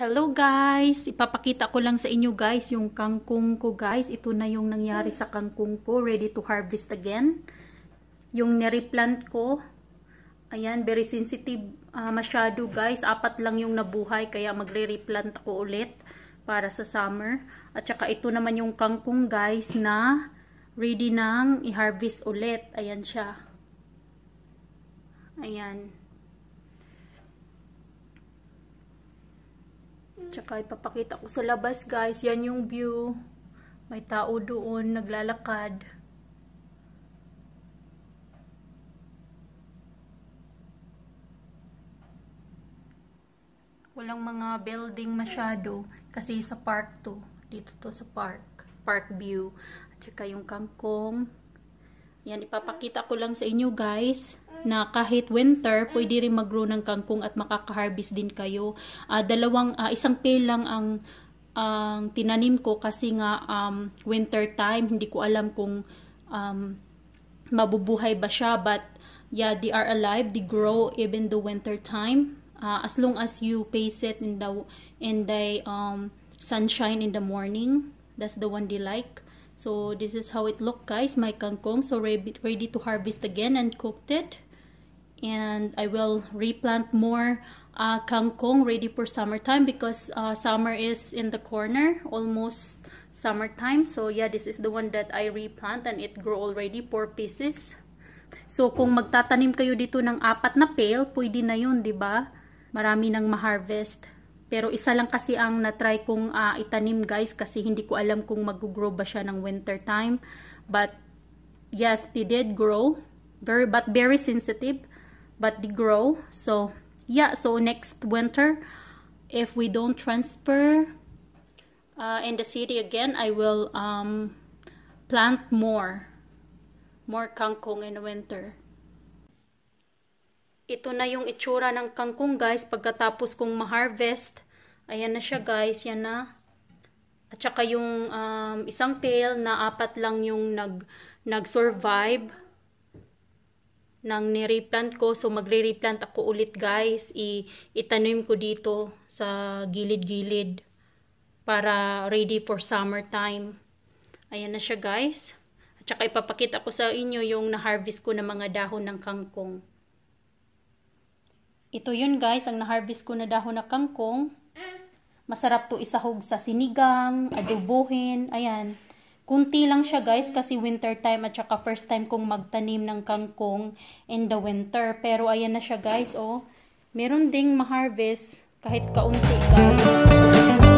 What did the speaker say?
Hello guys! Ipapakita ko lang sa inyo guys yung kangkong ko guys. Ito na yung nangyari sa kangkong ko. Ready to harvest again. Yung nireplant ko. Ayan, very sensitive masyado guys. 4 lang yung nabuhay kaya magre-replant ako ulit para sa summer. At saka ito naman yung kangkong guys na ready nang i-harvest ulit. Ayan siya. Ayan. Tsaka ipapakita ko sa labas guys. Yan yung view. May tao doon naglalakad. Walang mga building masyado. Kasi sa park to. Dito to sa park. Park view. At saka yung kangkong. Yan, ipapakita ko lang sa inyo guys. Na kahit winter, pwede rin mag-grow ng kangkong at makaka-harvest din kayo. Isang pail lang ang tinanim ko kasi nga winter time. Hindi ko alam kung mabubuhay ba siya. But yeah, they are alive. They grow even the winter time. As long as you place it in the sunshine in the morning. That's the one they like. So this is how it look guys, my kangkong. So ready to harvest again and cooked it. And I will replant more kangkong ready for summertime because summer is in the corner, almost summertime. So yeah, this is the one that I replant and it grow already 4 pieces. So kung magtatanim kayo dito ng 4 na pail, pwede na yun, 'di ba? Marami nang ma-harvest. Pero isa lang kasi ang na-try kong itanim guys kasi hindi ko alam kung mag-grow ba siya ng winter time. But yes, they did grow. Very sensitive. But they grow. So yeah, so next winter, if we don't transfer in the city again, I will plant more kangkong in the winter. Ito na yung itsura ng kangkong guys pagkatapos kong ma-harvest. Ayan na siya guys, yan na. At saka yung isang pail na 4 lang yung nag-survive nang nireplant ko. So magre-replant ako ulit guys. Itanim ko dito sa gilid-gilid para ready for summertime. Ayan na siya guys. At saka ipapakita ko sa inyo yung na-harvest ko na mga dahon ng kangkong. Ito yun guys, ang na-harvest ko na dahon na kangkong. Masarap to isahog sa sinigang, adobohin, ayan. Kunti lang siya guys kasi winter time at saka first time kong magtanim ng kangkong in the winter. Pero ayan na siya guys, oh. Meron ding ma-harvest kahit kaunti guys.